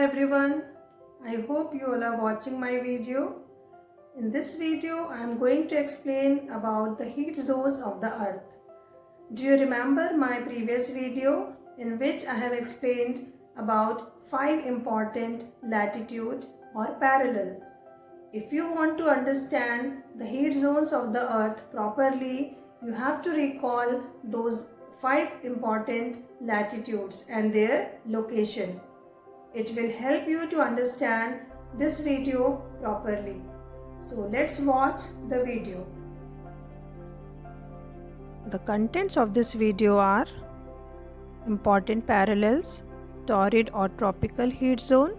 everyone, I hope you all are watching my video. In this video, I am going to explain about the heat zones of the earth. Do you remember my previous video in which I have explained about 5 important latitudes or parallels? If you want to understand the heat zones of the earth properly, you have to recall those 5 important latitudes and their location. It will help you to understand this video properly. So let's watch the video. The contents of this video are important parallels, torrid or tropical heat zone,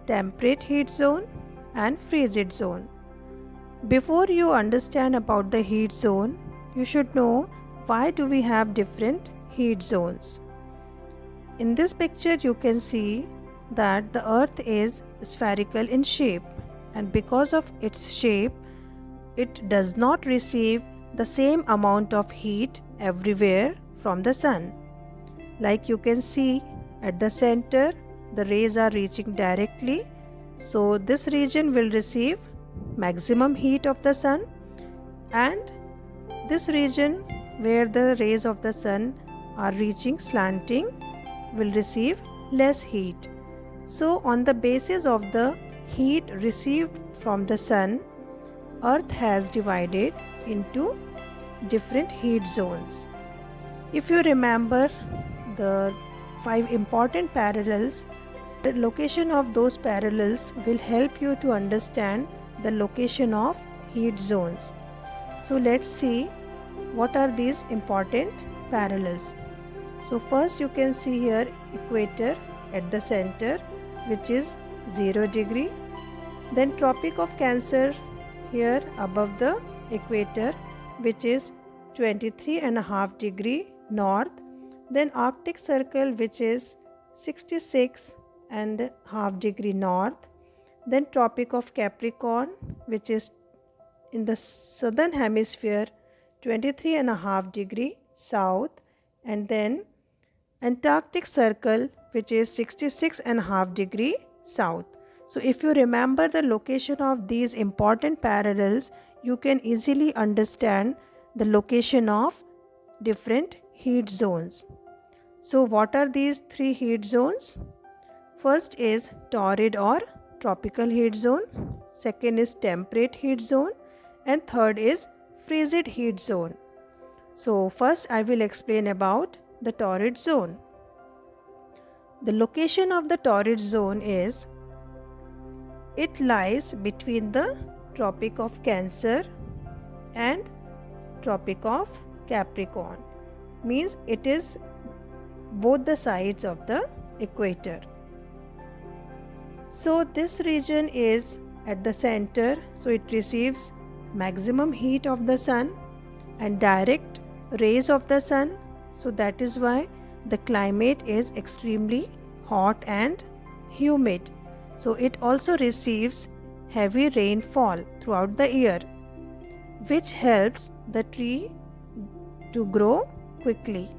temperate heat zone and frigid zone. Before you understand about the heat zone, you should know why do we have different heat zones. In this picture you can see that the earth is spherical in shape, and because of its shape it does not receive the same amount of heat everywhere from the sun. Like you can see at the center, the rays are reaching directly, so this region will receive maximum heat of the sun, and this region where the rays of the sun are reaching slanting will receive less heat. So on the basis of the heat received from the sun, earth has divided into different heat zones. If you remember the 5 important parallels, the location of those parallels will help you to understand the location of heat zones. So let's see what are these important parallels. So first you can see here equator at the center, which is 0 degree. Then Tropic of Cancer here above the equator, which is 23.5 degree north. Then Arctic Circle, which is 66.5 degree north. Then Tropic of Capricorn, which is in the southern hemisphere, 23.5 degree south. And then Antarctic Circle, which is 66.5 degree south. So if you remember the location of these important parallels, you can easily understand the location of different heat zones. So what are these 3 heat zones? First is torrid or tropical heat zone, second is temperate heat zone, and third is frigid heat zone. So first I will explain about the torrid zone. The location of the torrid zone is, it lies between the Tropic of Cancer and Tropic of Capricorn. Means it is both the sides of the equator. So this region is at the center, so it receives maximum heat of the sun and direct rays of the sun. So that is why the climate is extremely hot and humid. So it also receives heavy rainfall throughout the year, which helps the tree to grow quickly.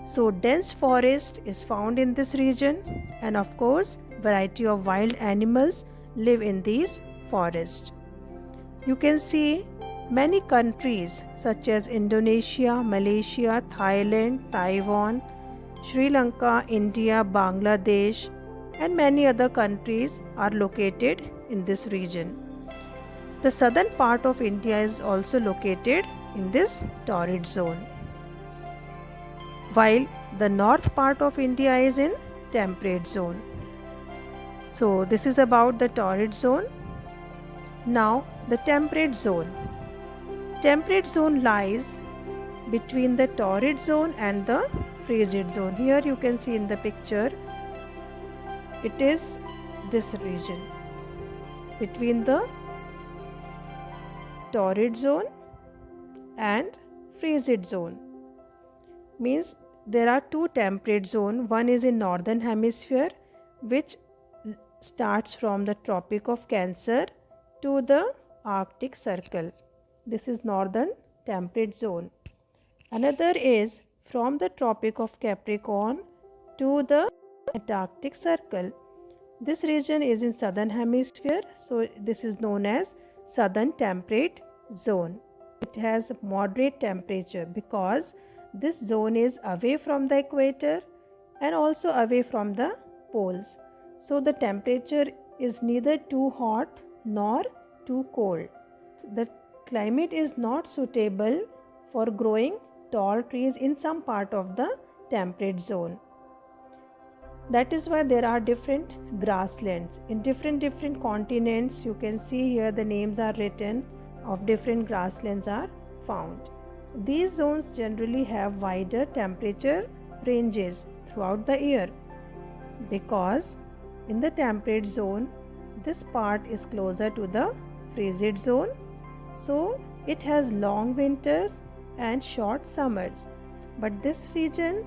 So dense forest is found in this region, and of course variety of wild animals live in these forests. You can see many countries such as Indonesia, Malaysia, Thailand, Taiwan, Sri Lanka, India, Bangladesh, and many other countries are located in this region. The southern part of India is also located in this torrid zone, while the north part of India is in temperate zone. So this is about the torrid zone. Now the temperate zone. Temperate zone lies between the torrid zone and the frigid zone. Here you can see in the picture, it is this region between the torrid zone and frigid zone. Means there are 2 temperate zones. One is in northern hemisphere, which starts from the Tropic of Cancer to the Arctic Circle. This is northern temperate zone. Another is from the Tropic of Capricorn to the Antarctic Circle. This region is in southern hemisphere, so this is known as southern temperate zone. It has moderate temperature because this zone is away from the equator and also away from the poles. So the temperature is neither too hot nor too cold. The climate is not suitable for growing tall trees in some part of the temperate zone. That is why there are different grasslands in different continents. You can see here the names are written of different grasslands are found. These zones generally have wider temperature ranges throughout the year because in the temperate zone this part is closer to the frigid zone, so it has long winters and short summers. But this region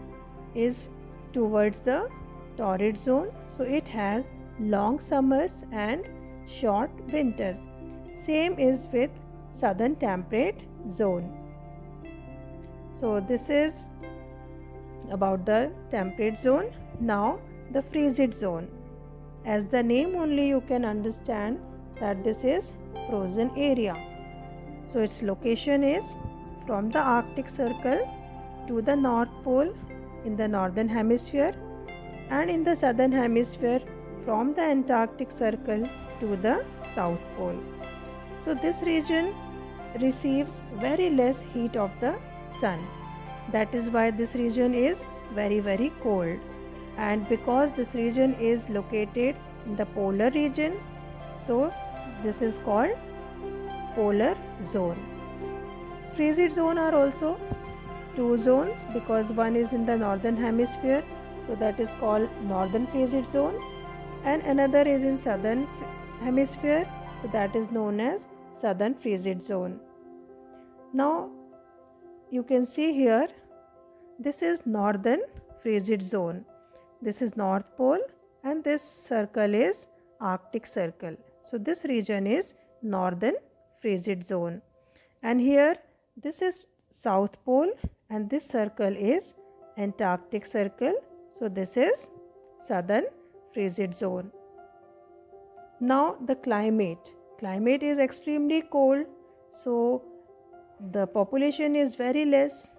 is towards the torrid zone, so it has long summers and short winters. Same is with southern temperate zone. So this is about the temperate zone. Now the frigid zone. As the name only you can understand that this is frozen area. So its location is from the Arctic Circle to the North Pole in the northern hemisphere, and in the southern hemisphere from the Antarctic Circle to the South Pole. So this region receives very less heat of the sun. That is why this region is very cold. And because this region is located in the polar region, so this is called polar zone. Frigid zone are also two zones because one is in the northern hemisphere, so that is called northern frigid zone, and another is in southern hemisphere, so that is known as southern frigid zone. Now you can see here this is northern frigid zone. This is North Pole and this circle is Arctic Circle. So this region is northern frigid zone, and here this is South Pole and this circle is Antarctic Circle. So this is southern frigid zone. Now the climate. Climate is extremely cold, so the population is very less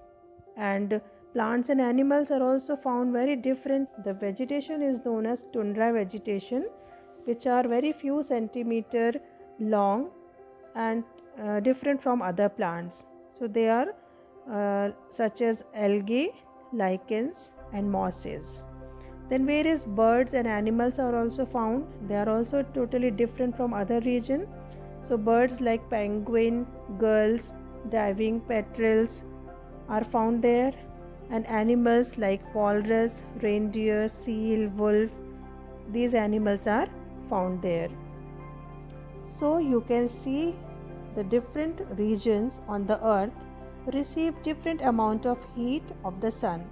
and plants and animals are also found very different. The vegetation is known as tundra vegetation, which are very few centimeter long and different from other plants. So they are such as algae, lichens and mosses. Then various birds and animals are also found. They are also totally different from other region. So birds like penguin, gulls, diving petrels are found there, and animals like walrus, reindeer, seal, wolf, these animals are found there. So you can see the different regions on the earth receive different amount of heat of the sun,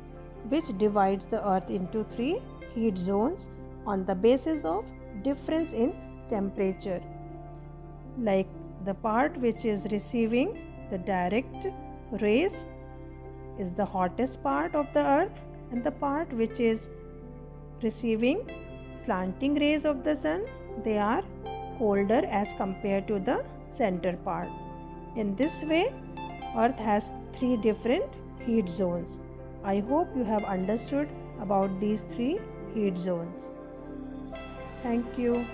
which divides the earth into three heat zones on the basis of difference in temperature. Like the part which is receiving the direct rays is the hottest part of the earth, and the part which is receiving slanting rays of the sun, they are colder as compared to the center part. In this way, earth has three different heat zones. I hope you have understood about these three heat zones. Thank you.